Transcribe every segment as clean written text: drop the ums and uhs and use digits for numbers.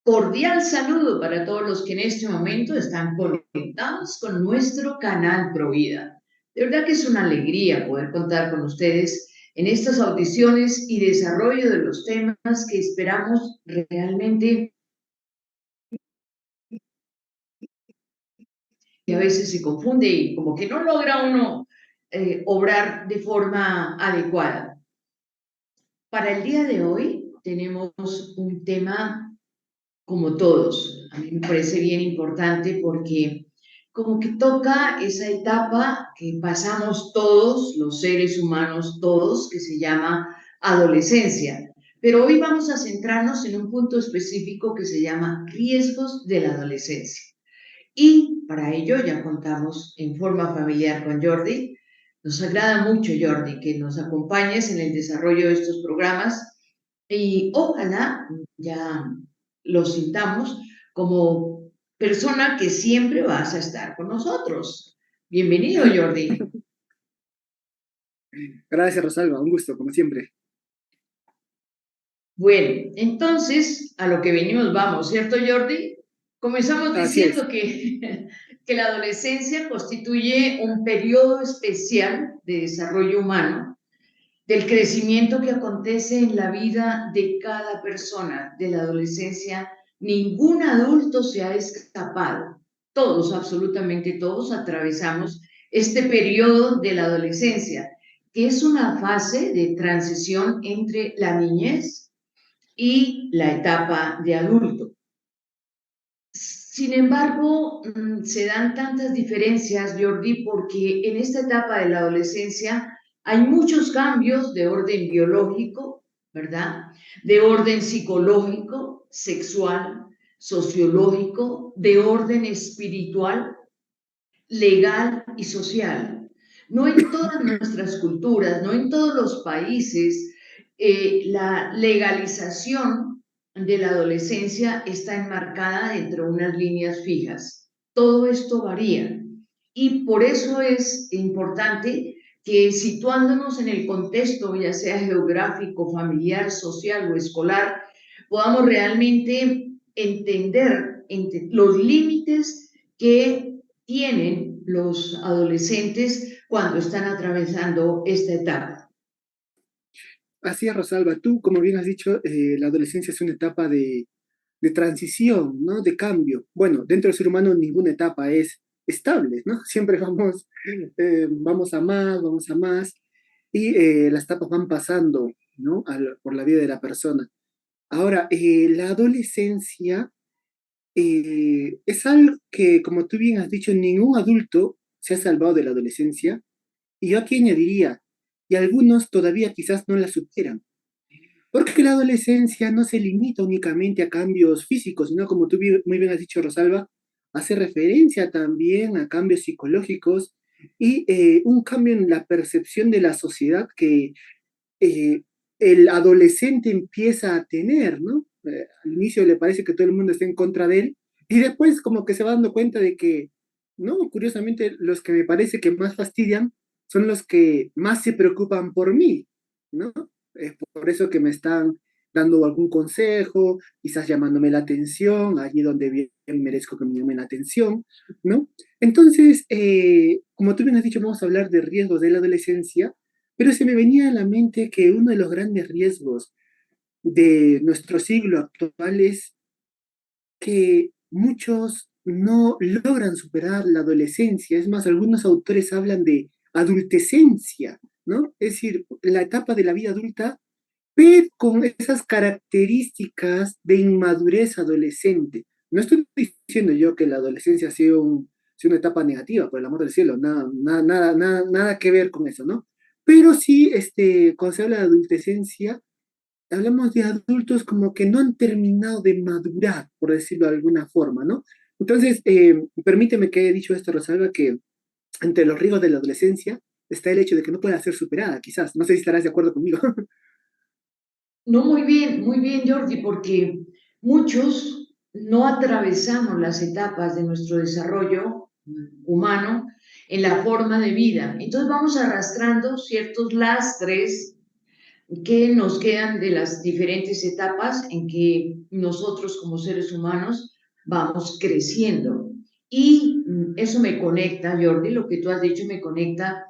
Cordial saludo para todos los que en este momento están conectados con nuestro canal Provida. De verdad que es una alegría poder contar con ustedes en estas audiciones y desarrollo de los temas que esperamos realmente, y a veces se confunde y como que no logra uno obrar de forma adecuada. Para el día de hoy tenemos un tema como todos. A mí me parece bien importante porque como que toca esa etapa que pasamos todos, los seres humanos todos, que se llama adolescencia. Pero hoy vamos a centrarnos en un punto específico que se llama riesgos de la adolescencia. Y para ello ya contamos en forma familiar con Jordi. Nos agrada mucho, Jordi, que nos acompañes en el desarrollo de estos programas y ojalá ya lo sintamos como persona que siempre vas a estar con nosotros. Bienvenido, Jordi. Gracias, Rosalba, un gusto, como siempre. Bueno, entonces a lo que venimos vamos, ¿cierto, Jordi? Comenzamos Así es. diciendo que la adolescencia constituye un periodo especial de desarrollo humano, del crecimiento que acontece en la vida de cada persona. De la adolescencia, ningún adulto se ha escapado. Todos, absolutamente todos, atravesamos este periodo de la adolescencia, que es una fase de transición entre la niñez y la etapa de adulto. Sin embargo, se dan tantas diferencias, Jordi, porque en esta etapa de la adolescencia hay muchos cambios de orden biológico, ¿verdad? De orden psicológico, sexual, sociológico, de orden espiritual, legal y social. No en todas nuestras culturas, no en todos los países, la legalización de la adolescencia está enmarcada dentro de unas líneas fijas. Todo esto varía y por eso es importante que situándonos en el contexto, ya sea geográfico, familiar, social o escolar, podamos realmente entender los límites que tienen los adolescentes cuando están atravesando esta etapa. Así es, Rosalba. Tú, como bien has dicho, la adolescencia es una etapa de transición, ¿no? De cambio. Bueno, dentro del ser humano ninguna etapa es estable, ¿no? Siempre vamos a más, vamos a más, y las etapas van pasando, ¿no? Por la vida de la persona. Ahora, la adolescencia es algo que, como tú bien has dicho, ningún adulto se ha salvado de la adolescencia. Y yo aquí añadiría, y algunos todavía quizás no la superan, porque la adolescencia no se limita únicamente a cambios físicos, sino como tú muy bien has dicho, Rosalba, hace referencia también a cambios psicológicos y un cambio en la percepción de la sociedad que eh, el adolescente empieza a tener, ¿no? Al inicio le parece que todo el mundo está en contra de él y después como que se va dando cuenta de que, no, curiosamente los que me parece que más fastidian son los que más se preocupan por mí, ¿no? Es por eso que me están dando algún consejo, quizás llamándome la atención, allí donde bien merezco que me llamen la atención, ¿no? Entonces, como tú bien has dicho, vamos a hablar de riesgos de la adolescencia, pero se me venía a la mente que uno de los grandes riesgos de nuestro siglo actual es que muchos no logran superar la adolescencia. Es más, algunos autores hablan de adultescencia, ¿no? Es decir, la etapa de la vida adulta, pero con esas características de inmadurez adolescente. No estoy diciendo yo que la adolescencia sea una etapa negativa, por el amor del cielo, nada que ver con eso, ¿no? Pero sí, cuando se habla de adultescencia, hablamos de adultos como que no han terminado de madurar, por decirlo de alguna forma, ¿no? Entonces, permíteme que haya dicho esto, Rosalba, que entre los riesgos de la adolescencia está el hecho de que no pueda ser superada, quizás. No sé si estarás de acuerdo conmigo. No, muy bien, Jordi, porque muchos no atravesamos las etapas de nuestro desarrollo humano en la forma de vida. Entonces vamos arrastrando ciertos lastres qué nos quedan de las diferentes etapas en que nosotros como seres humanos vamos creciendo. Y eso me conecta, Jordi, lo que tú has dicho me conecta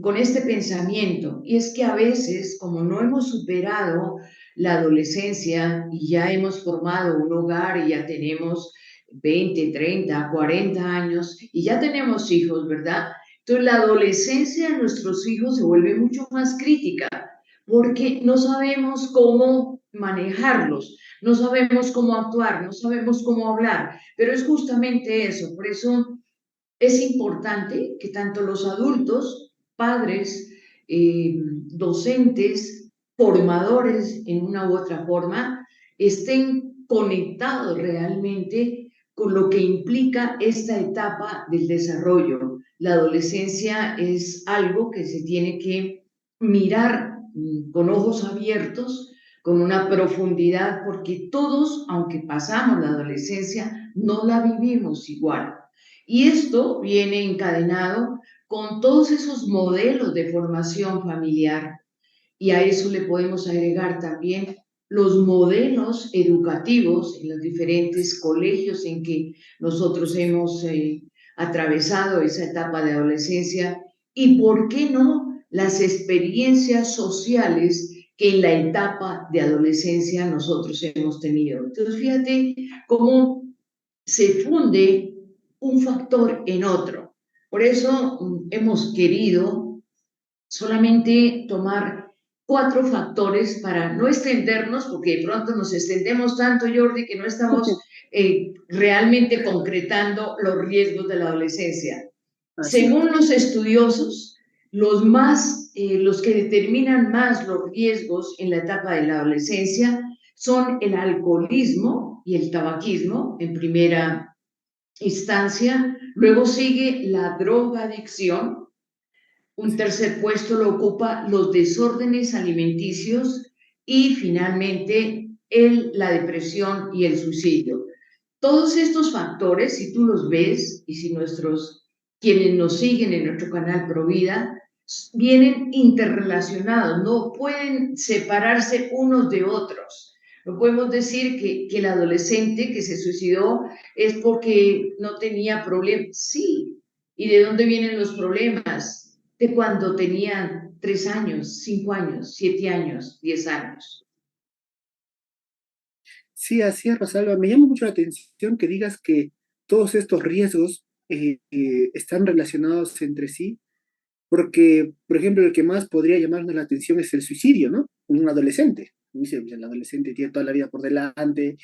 con este pensamiento. Y es que a veces, como no hemos superado la adolescencia y ya hemos formado un hogar y ya tenemos 20, 30, 40 años y ya tenemos hijos, ¿verdad? Entonces la adolescencia de nuestros hijos se vuelve mucho más crítica porque no sabemos cómo manejarlos, no sabemos cómo actuar, no sabemos cómo hablar, pero es justamente eso. Por eso es importante que tanto los adultos, padres, docentes, formadores en una u otra forma, estén conectados realmente con lo que implica esta etapa del desarrollo. La adolescencia es algo que se tiene que mirar con ojos abiertos, con una profundidad, porque todos, aunque pasamos la adolescencia, no la vivimos igual. Y esto viene encadenado con todos esos modelos de formación familiar. Y a eso le podemos agregar también los modelos educativos en los diferentes colegios en que nosotros hemos atravesado esa etapa de adolescencia y, ¿por qué no?, las experiencias sociales que en la etapa de adolescencia nosotros hemos tenido. Entonces, fíjate cómo se funde un factor en otro. Por eso hemos querido solamente tomar cuatro factores para no extendernos, porque de pronto nos extendemos tanto, Jordi, que no estamos realmente concretando los riesgos de la adolescencia. Así es. Según los estudiosos, los que determinan más los riesgos en la etapa de la adolescencia son el alcoholismo y el tabaquismo en primera instancia, luego sigue la drogadicción, un Así es. tercer puesto lo ocupa los desórdenes alimenticios y finalmente la depresión y el suicidio. Todos estos factores, si tú los ves y si quienes nos siguen en nuestro canal Provida, vienen interrelacionados, no pueden separarse unos de otros. No podemos decir que el adolescente que se suicidó es porque no tenía problemas. Sí. ¿Y de dónde vienen los problemas? De cuando tenían 3 años, 5 años, 7 años, 10 años. Sí, así es, Rosalba. Me llama mucho la atención que digas que todos estos riesgos están relacionados entre sí, porque, por ejemplo, el que más podría llamarnos la atención es el suicidio, ¿no? Un adolescente. Dice, pues, el adolescente tiene toda la vida por delante,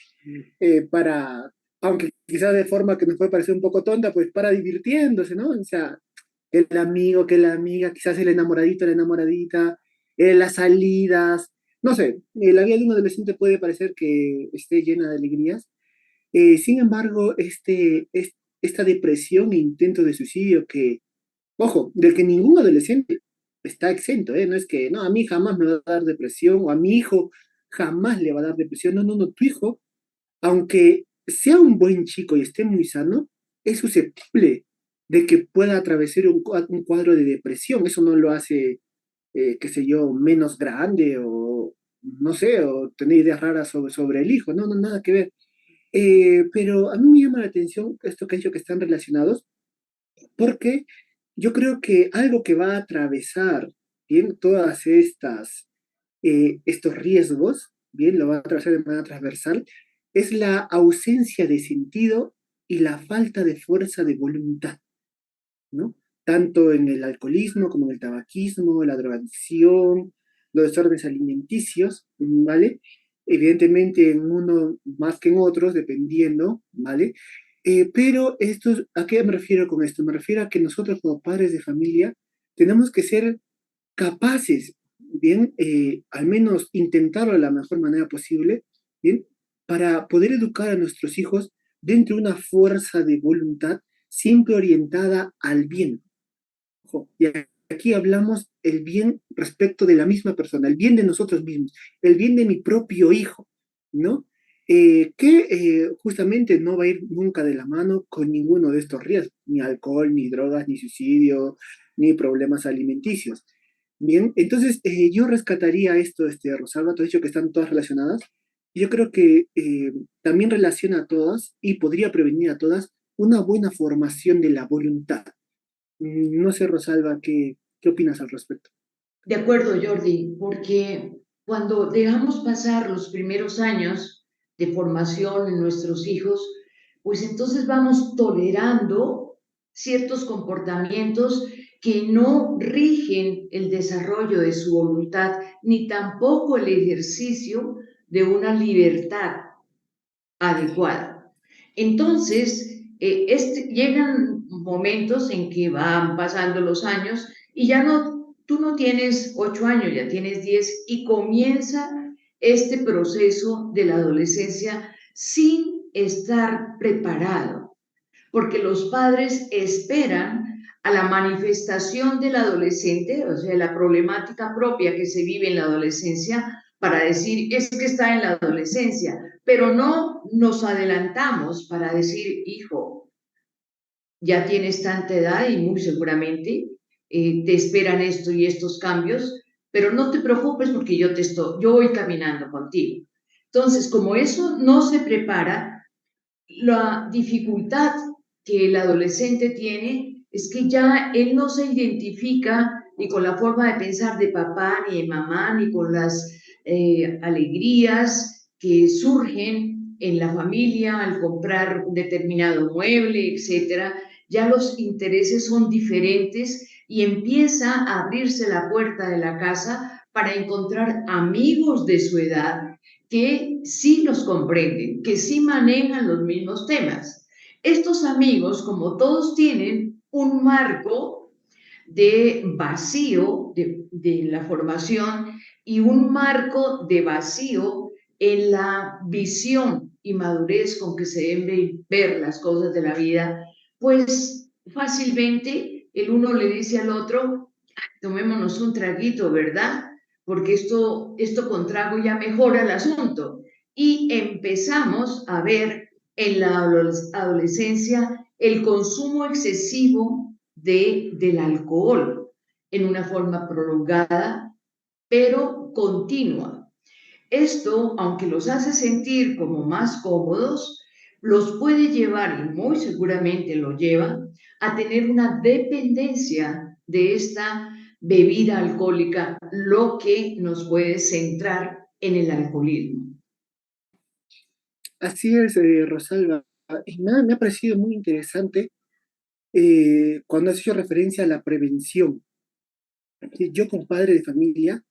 para, aunque quizás de forma que nos puede parecer un poco tonta, pues para divirtiéndose, ¿no? O sea, el amigo, que la amiga, quizás el enamoradito, la enamoradita, las salidas, no sé, la vida de un adolescente puede parecer que esté llena de alegrías. Sin embargo, esta depresión e intento de suicidio que, ojo, del que ningún adolescente está exento, ¿eh? No es que, no, a mí jamás me va a dar depresión, o a mi hijo jamás le va a dar depresión. No, no, no, tu hijo, aunque sea un buen chico y esté muy sano, es susceptible de que pueda atravesar un cuadro de depresión. Eso no lo hace, qué sé yo, menos grande o, no sé, o tener ideas raras sobre el hijo. No, no, nada que ver. Pero a mí me llama la atención esto que he dicho que están relacionados, porque yo creo que algo que va a atravesar, bien, todas estos riesgos, bien, lo va a atravesar de manera transversal, es la ausencia de sentido y la falta de fuerza de voluntad, ¿no? Tanto en el alcoholismo como en el tabaquismo, la drogadicción, los desórdenes alimenticios, ¿vale? Evidentemente en uno más que en otros, dependiendo, ¿vale? Pero ¿a qué me refiero con esto? Me refiero a que nosotros como padres de familia tenemos que ser capaces, bien, al menos intentarlo de la mejor manera posible, bien, para poder educar a nuestros hijos dentro de una fuerza de voluntad siempre orientada al bien. Ojo, y aquí hablamos el bien respecto de la misma persona, el bien de nosotros mismos, el bien de mi propio hijo, ¿no? Que justamente no va a ir nunca de la mano con ninguno de estos riesgos, ni alcohol, ni drogas, ni suicidio, ni problemas alimenticios. Bien, entonces yo rescataría esto, Rosalba, tú has dicho que están todas relacionadas. Yo creo que también relaciona a todas y podría prevenir a todas una buena formación de la voluntad. No sé, Rosalba, ¿qué opinas al respecto? De acuerdo, Jordi, porque cuando dejamos pasar los primeros años de formación en nuestros hijos, pues entonces vamos tolerando ciertos comportamientos que no rigen el desarrollo de su voluntad, ni tampoco el ejercicio de una libertad adecuada. Entonces, llegan momentos en que van pasando los años y ya no, tú no tienes 8 años, ya tienes 10 y comienza este proceso de la adolescencia sin estar preparado, porque los padres esperan a la manifestación del adolescente, o sea, la problemática propia que se vive en la adolescencia, para decir, es que está en la adolescencia, pero no nos adelantamos para decir, hijo, ya tienes tanta edad y muy seguramente te esperan esto y estos cambios, pero no te preocupes porque yo voy caminando contigo. Entonces, como eso no se prepara, la dificultad que el adolescente tiene es que ya él no se identifica ni con la forma de pensar de papá ni de mamá, ni con las alegrías que surgen en la familia al comprar un determinado mueble, etcétera. Ya los intereses son diferentes y empieza a abrirse la puerta de la casa para encontrar amigos de su edad que sí los comprenden, que sí manejan los mismos temas. Estos amigos, como todos tienen un marco de vacío de la formación y un marco de vacío en la visión y madurez con que se deben ver las cosas de la vida, pues fácilmente el uno le dice al otro, tomémonos un traguito, ¿verdad? Porque esto con trago ya mejora el asunto. Y empezamos a ver en la adolescencia el consumo excesivo del alcohol en una forma prolongada, pero continua. Esto, aunque los hace sentir como más cómodos, los puede llevar, y muy seguramente lo lleva, a tener una dependencia de esta bebida alcohólica, lo que nos puede centrar en el alcoholismo. Así es, Rosalba. Y me ha parecido muy interesante cuando has hecho referencia a la prevención. Que yo como padre de familia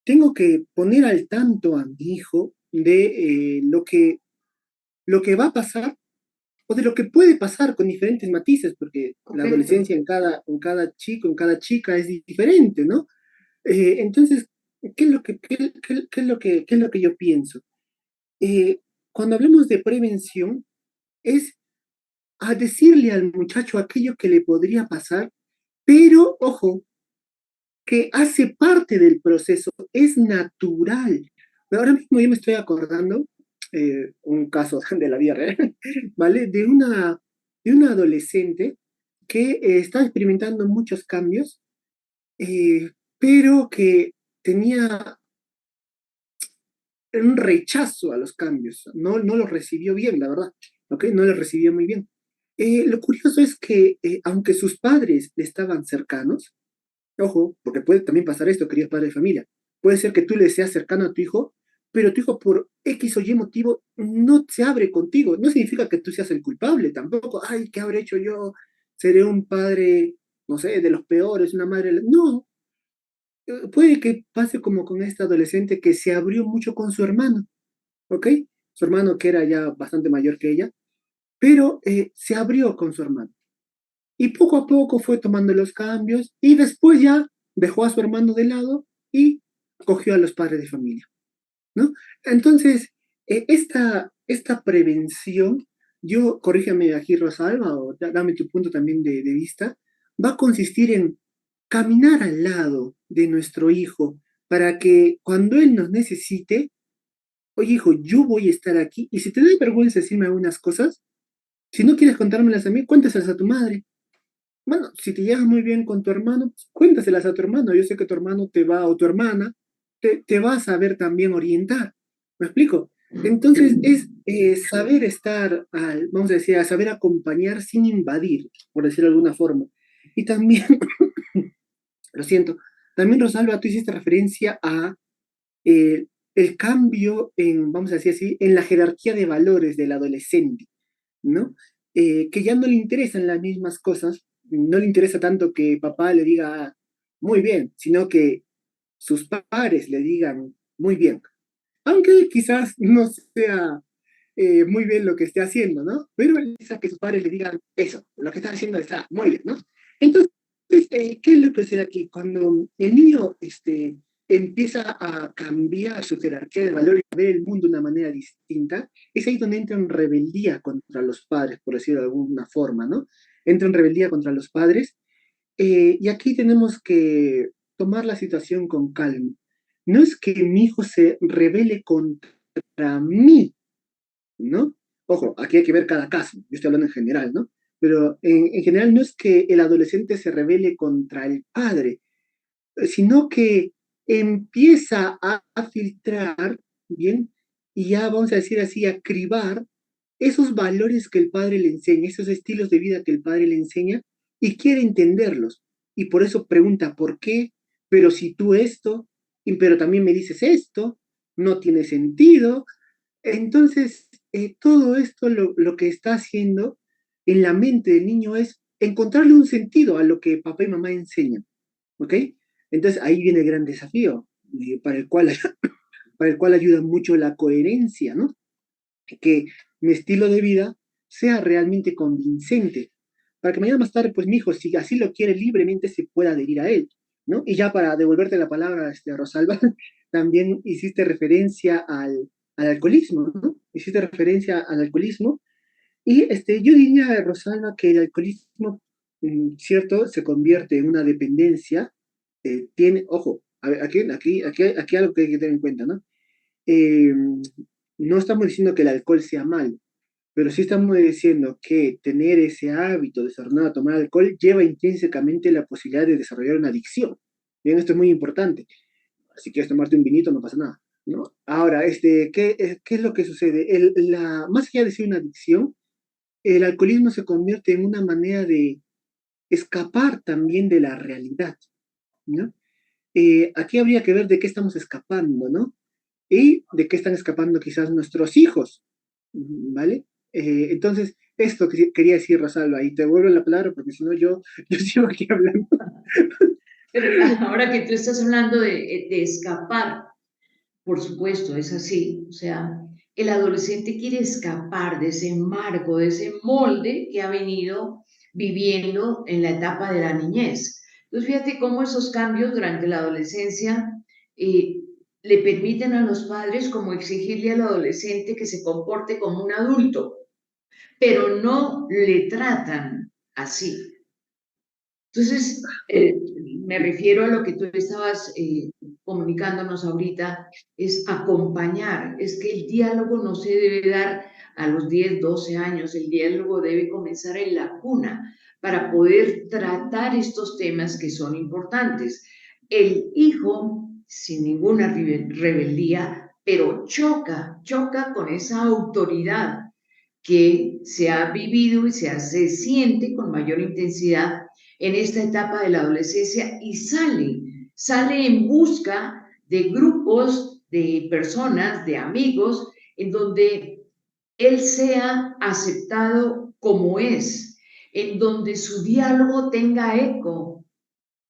tengo que poner al tanto a mi hijo de lo que va a pasar o de lo que puede pasar con diferentes matices, porque la Correcto. adolescencia en cada chico, en cada chica es diferente, ¿no? Entonces, ¿qué es lo que yo pienso? Cuando hablamos de prevención, es a decirle al muchacho aquello que le podría pasar, pero, ojo, que hace parte del proceso, es natural. Pero ahora mismo yo me estoy acordando un caso de la vida real, ¿vale? De una adolescente que está experimentando muchos cambios, pero que tenía un rechazo a los cambios, no los recibió bien, la verdad, ¿ok? No los recibió muy bien. Lo curioso es que, aunque sus padres le estaban cercanos, ojo, porque puede también pasar esto, queridos padres de familia. Puede ser que tú le seas cercano a tu hijo, pero tu hijo por X o Y motivo no se abre contigo. No significa que tú seas el culpable tampoco. Ay, ¿qué habré hecho yo? Seré un padre, no sé, de los peores, una madre. No, puede que pase como con esta adolescente que se abrió mucho con su hermano, ¿ok? Su hermano que era ya bastante mayor que ella, pero se abrió con su hermano. Y poco a poco fue tomando los cambios y después ya dejó a su hermano de lado y cogió a los padres de familia, ¿no? Entonces, esta prevención, yo, corrígeme aquí, Rosalba, o dame tu punto también de vista, va a consistir en caminar al lado de nuestro hijo para que cuando él nos necesite, oye, hijo, yo voy a estar aquí y si te da vergüenza decirme algunas cosas, si no quieres contármelas a mí, cuéntaselas a tu madre. Bueno, si te llevas muy bien con tu hermano, pues, cuéntaselas a tu hermano. Yo sé que tu hermano te va, o tu hermana, te va a saber también orientar. ¿Me explico? Entonces, es saber estar, vamos a decir, a saber acompañar sin invadir, por decirlo de alguna forma. Y también, lo siento, también Rosalba, tú hiciste referencia a el cambio en, vamos a decir así, en la jerarquía de valores del adolescente, ¿no? Que ya no le interesan las mismas cosas, no le interesa tanto que papá le diga "Ah, muy bien", sino que sus padres le digan muy bien, aunque quizás no sea muy bien lo que esté haciendo, ¿no? Pero él necesita que sus padres le digan eso, lo que está haciendo está muy bien, ¿no? Entonces, ¿qué es lo que sucede aquí? Cuando el niño empieza a cambiar su jerarquía de valores y a ver el mundo de una manera distinta, es ahí donde entra en rebeldía contra los padres, por decirlo de alguna forma, ¿no? Entra en rebeldía contra los padres, y aquí tenemos que tomar la situación con calma. No es que mi hijo se rebele contra mí, ¿no? Ojo, aquí hay que ver cada caso, yo estoy hablando en general, ¿no? Pero en general no es que el adolescente se rebele contra el padre, sino que empieza a filtrar, ¿bien? Y ya vamos a decir así, a cribar esos valores que el padre le enseña, esos estilos de vida que el padre le enseña, y quiere entenderlos. Y por eso pregunta, ¿por qué? Pero si tú esto, pero también me dices esto, no tiene sentido. Entonces, todo esto lo que está haciendo en la mente del niño es encontrarle un sentido a lo que papá y mamá enseñan, ¿ok? Entonces ahí viene el gran desafío, para el cual, para el cual ayuda mucho la coherencia, ¿no? Que mi estilo de vida sea realmente convincente, para que mañana más tarde, pues mi hijo, si así lo quiere libremente, se pueda adherir a él, ¿no? Y ya para devolverte la palabra, Rosalba, también hiciste referencia al alcoholismo, ¿no? Hiciste referencia al alcoholismo, y yo diría, Rosalba, que el alcoholismo, cierto, se convierte en una dependencia, ojo, a ver, aquí algo que hay que tener en cuenta, ¿no? Eh, no estamos diciendo que el alcohol sea malo, pero sí estamos diciendo que tener ese hábito desordenado de tomar alcohol lleva intrínsecamente la posibilidad de desarrollar una adicción. Bien, esto es muy importante. Si quieres tomarte un vinito, no pasa nada, ¿no? Ahora, ¿qué es lo que sucede? Más allá de ser una adicción, el alcoholismo se convierte en una manera de escapar también de la realidad, ¿no? Aquí habría que ver de qué estamos escapando, ¿no? Y de qué están escapando quizás nuestros hijos, ¿vale? Entonces, esto que quería decir, Rosalba, y te vuelvo la palabra porque si no yo sigo aquí hablando. Pero ahora que tú estás hablando de escapar, por supuesto, es así. O sea, el adolescente quiere escapar de ese marco, de ese molde que ha venido viviendo en la etapa de la niñez. Entonces, fíjate cómo esos cambios durante la adolescencia eh, le permiten a los padres como exigirle al adolescente que se comporte como un adulto, pero no le tratan así. Entonces, me refiero a lo que tú estabas comunicándonos ahorita, es acompañar, es que el diálogo no se debe dar a los 10, 12 años, el diálogo debe comenzar en la cuna para poder tratar estos temas que son importantes. El hijo, sin ninguna rebeldía, pero choca con esa autoridad que se ha vivido y se siente con mayor intensidad en esta etapa de la adolescencia y sale en busca de grupos, de personas, de amigos, en donde él sea aceptado como es, en donde su diálogo tenga eco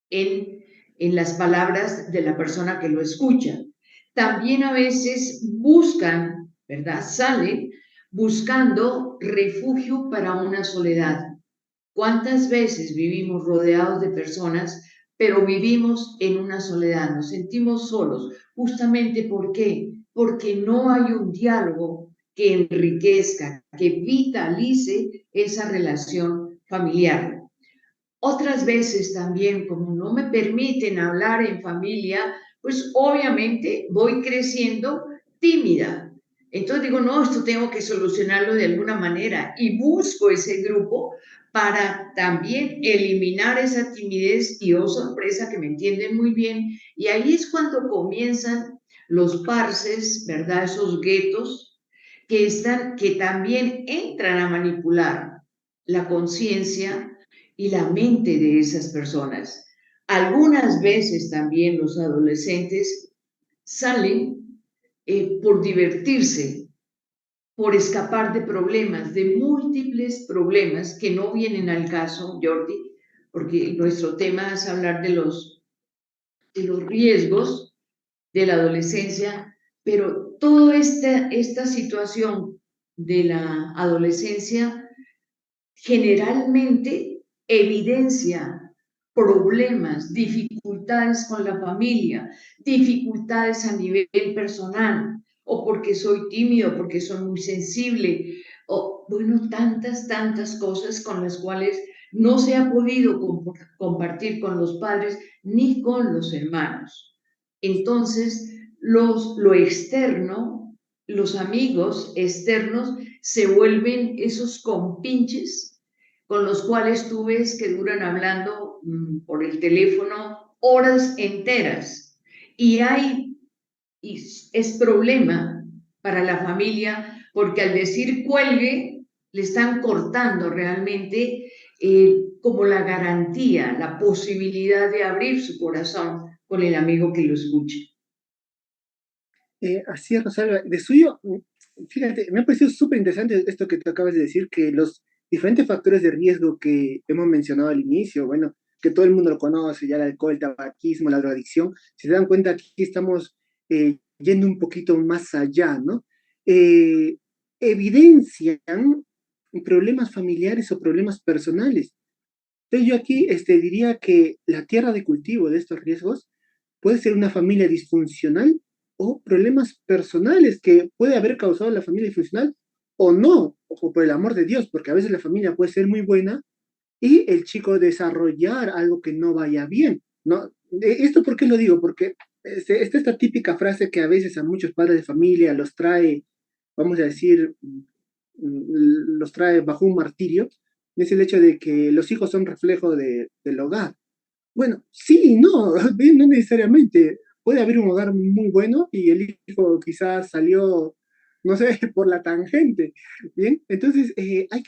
en, en las palabras de la persona que lo escucha. También a veces buscan, ¿verdad? Salen buscando refugio para una soledad. ¿Cuántas veces vivimos rodeados de personas, pero vivimos en una soledad? Nos sentimos solos. Justamente ¿por qué? Porque no hay un diálogo que enriquezca, que vitalice esa relación familiar. Otras veces también, como no me permiten hablar en familia, pues obviamente voy creciendo tímida. Entonces digo, no, esto tengo que solucionarlo de alguna manera y busco ese grupo para también eliminar esa timidez y, oh sorpresa, que me entienden muy bien. Y ahí es cuando comienzan los parces, ¿verdad? Esos guetos que también entran a manipular la conciencia y la mente de esas personas. Algunas veces también los adolescentes salen por divertirse, por escapar de problemas, de múltiples problemas que no vienen al caso, Jordi, porque nuestro tema es hablar de los riesgos de la adolescencia, pero toda esta situación de la adolescencia generalmente evidencia problemas, dificultades con la familia, dificultades a nivel personal, o porque soy tímido, porque soy muy sensible, o bueno, tantas cosas con las cuales no se ha podido compartir con los padres ni con los hermanos. Entonces, lo externo, los amigos externos se vuelven esos compinches con los cuales tú ves que duran hablando por el teléfono horas enteras. Y es problema para la familia porque al decir cuelgue, le están cortando realmente como la garantía, la posibilidad de abrir su corazón con el amigo que lo escuche. Así es, Rosalba. De suyo, fíjate, me ha parecido súper interesante esto que tú acabas de decir, que los diferentes factores de riesgo que hemos mencionado al inicio, bueno, que todo el mundo lo conoce, ya el alcohol, el tabaquismo, la drogadicción, si se dan cuenta, aquí estamos yendo un poquito más allá, ¿no? Eh, Evidencian problemas familiares o problemas personales. Entonces yo aquí diría que la tierra de cultivo de estos riesgos puede ser una familia disfuncional o problemas personales que puede haber causado la familia disfuncional o no, o por el amor de Dios, porque a veces la familia puede ser muy buena y el chico desarrollar algo que no vaya bien, ¿no? ¿Esto por qué lo digo? Porque esta típica frase que a veces a muchos padres de familia los trae, vamos a decir, los trae bajo un martirio, es el hecho de que los hijos son reflejo del hogar. Bueno, sí, no, no necesariamente. Puede haber un hogar muy bueno y el hijo quizás salió, no sé, por la tangente. Bien, entonces hay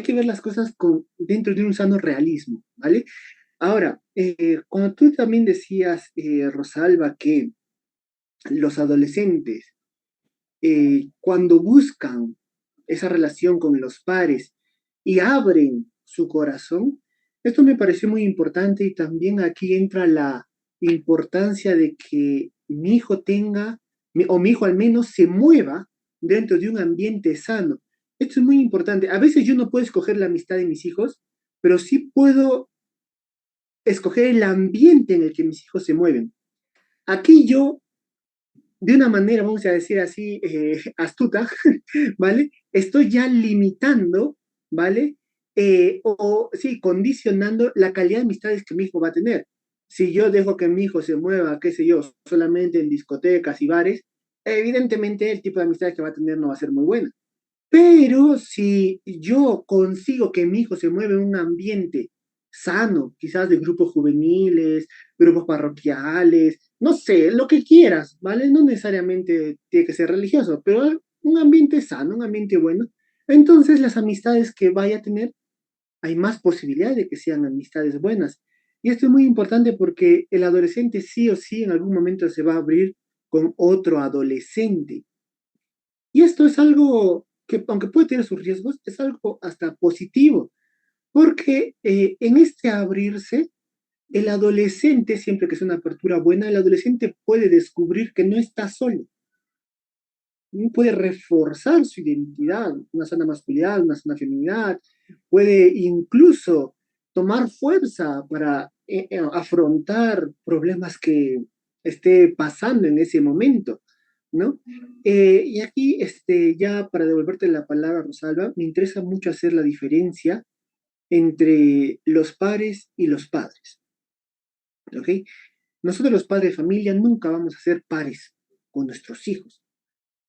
que ver las cosas dentro de un sano realismo, ¿vale? Ahora, cuando tú también decías, Rosalba, que los adolescentes, cuando buscan esa relación con los pares y abren su corazón, esto me pareció muy importante y también aquí entra la importancia de que mi hijo tenga, o mi hijo al menos se mueva dentro de un ambiente sano. Esto es muy importante. A veces yo no puedo escoger la amistad de mis hijos, pero sí puedo escoger el ambiente en el que mis hijos se mueven. Aquí yo de una manera, vamos a decir así, astuta, ¿vale? Estoy ya limitando, ¿vale? Sí, condicionando la calidad de amistades que mi hijo va a tener. Si yo dejo que mi hijo se mueva, qué sé yo, solamente en discotecas y bares, evidentemente el tipo de amistades que va a tener no va a ser muy buena. Pero si yo consigo que mi hijo se mueva en un ambiente sano, quizás de grupos juveniles, grupos parroquiales, no sé, lo que quieras, ¿vale? No necesariamente tiene que ser religioso, pero un ambiente sano, un ambiente bueno. Entonces las amistades que vaya a tener, hay más posibilidad de que sean amistades buenas. Y esto es muy importante porque el adolescente sí o sí en algún momento se va a abrir con otro adolescente. Y esto es algo que, aunque puede tener sus riesgos, es algo hasta positivo, porque en este abrirse, el adolescente, siempre que es una apertura buena, el adolescente puede descubrir que no está solo, puede reforzar su identidad, una sana masculinidad, una sana feminidad, puede incluso tomar fuerza para afrontar problemas que esté pasando en ese momento, ¿no? Y aquí, ya para devolverte la palabra, Rosalba, me interesa mucho hacer la diferencia entre los pares y los padres, ¿ok? Nosotros los padres de familia nunca vamos a ser pares con nuestros hijos.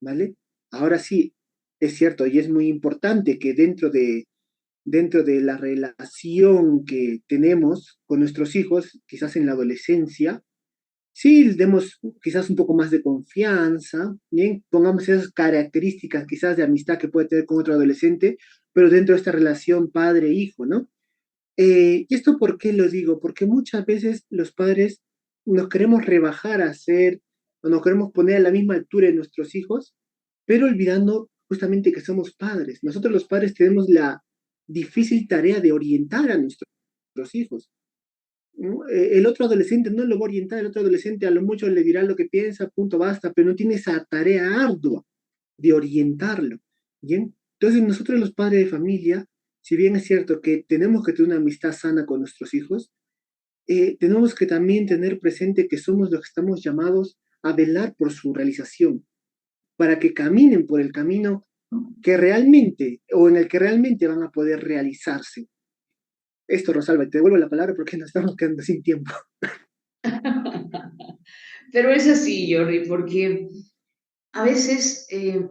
¿vale? Ahora sí, es cierto y es muy importante que dentro de la relación que tenemos con nuestros hijos, quizás en la adolescencia, sí les demos quizás un poco más de confianza, bien, pongamos esas características quizás de amistad que puede tener con otro adolescente, pero dentro de esta relación padre-hijo, ¿no? ¿Y esto por qué lo digo? Porque muchas veces los padres nos queremos rebajar a ser, o nos queremos poner a la misma altura de nuestros hijos, pero olvidando justamente que somos padres. Nosotros los padres tenemos la difícil tarea de orientar a nuestros hijos, ¿no? El otro adolescente no lo va a orientar, el otro adolescente a lo mucho le dirá lo que piensa, punto, basta, pero no tiene esa tarea ardua de orientarlo. ¿Bien? Entonces nosotros los padres de familia, si bien es cierto que tenemos que tener una amistad sana con nuestros hijos, tenemos que también tener presente que somos los que estamos llamados a velar por su realización, para que caminen por el camino que realmente o en el que realmente van a poder realizarse. Esto, Rosalba, te devuelvo la palabra porque nos estamos quedando sin tiempo. Pero es así, Jordi, porque a veces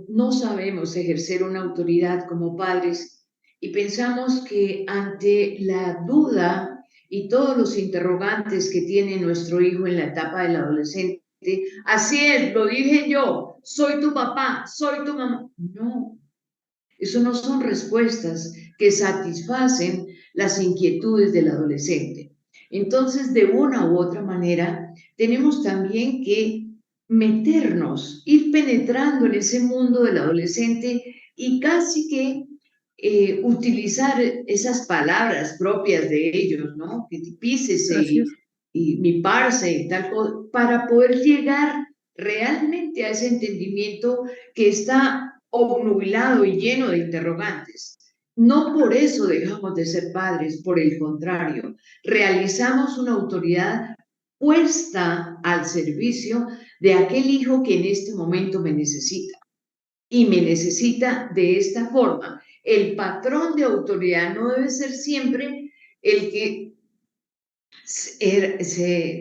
no sabemos ejercer una autoridad como padres y pensamos que ante la duda y todos los interrogantes que tiene nuestro hijo en la etapa del adolescente, así es, lo dije yo, soy tu papá, soy tu mamá. No, eso no son respuestas que satisfacen las inquietudes del adolescente. Entonces, de una u otra manera, tenemos también que meternos, ir penetrando en ese mundo del adolescente y casi que utilizar esas palabras propias de ellos, ¿no? Que tipícese Así es, y mi parce y tal cosa, para poder llegar realmente a ese entendimiento que está obnubilado y lleno de interrogantes. No por eso dejamos de ser padres, por el contrario, realizamos una autoridad puesta al servicio de aquel hijo que en este momento me necesita. Y me necesita de esta forma. El patrón de autoridad no debe ser siempre el que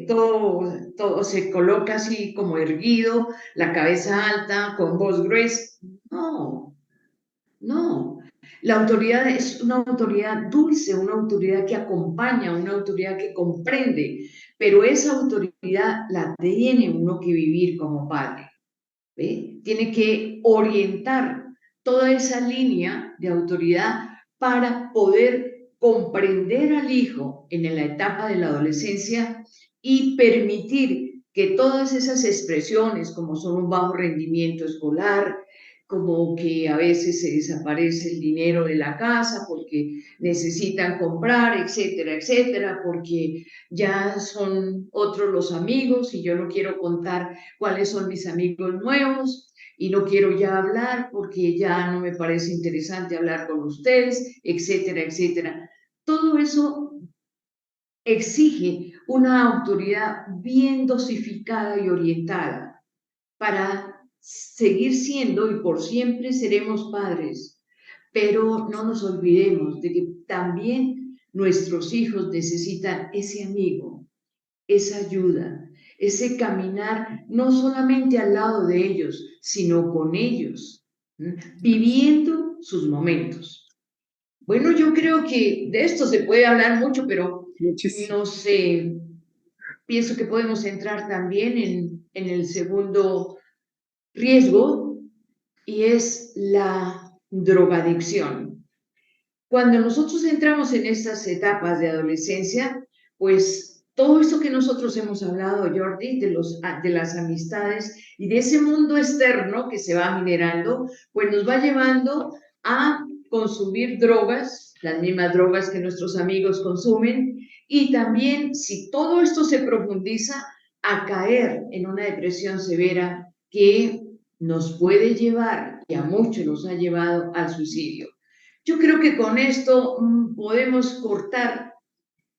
todo se coloca así como erguido, la cabeza alta, con voz gruesa. No, no. La autoridad es una autoridad dulce, una autoridad que acompaña, una autoridad que comprende, pero esa autoridad la tiene uno que vivir como padre. ¿Ve? Tiene que orientar toda esa línea de autoridad para poder comprender al hijo en la etapa de la adolescencia y permitir que todas esas expresiones, como son un bajo rendimiento escolar, como que a veces se desaparece el dinero de la casa porque necesitan comprar, etcétera, etcétera, porque ya son otros los amigos y yo no quiero contar cuáles son mis amigos nuevos y no quiero ya hablar porque ya no me parece interesante hablar con ustedes, etcétera, etcétera. Todo eso exige una autoridad bien dosificada y orientada para seguir siendo y por siempre seremos padres. Pero no nos olvidemos de que también nuestros hijos necesitan ese amigo, esa ayuda, ese caminar no solamente al lado de ellos, sino con ellos, viviendo sus momentos. Bueno, yo creo que de esto se puede hablar mucho, pero muchísimo. no sé, pienso que podemos entrar también en el segundo riesgo y es la drogadicción. Cuando nosotros entramos en estas etapas de adolescencia, pues todo esto que nosotros hemos hablado, Jordi, de las amistades y de ese mundo externo que se va generando, pues nos va llevando a consumir drogas, las mismas drogas que nuestros amigos consumen, y también, si todo esto se profundiza, a caer en una depresión severa que nos puede llevar, y a muchos nos ha llevado al suicidio. Yo creo que con esto podemos cortar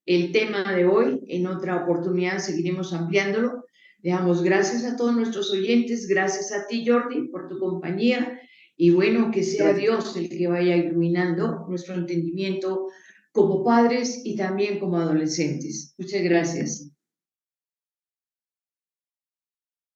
el tema de hoy. En otra oportunidad seguiremos ampliándolo. Le damos gracias a todos nuestros oyentes, gracias a ti, Jordi, por tu compañía. Y bueno, que sea Gracias. Dios el que vaya iluminando nuestro entendimiento como padres y también como adolescentes. Muchas gracias.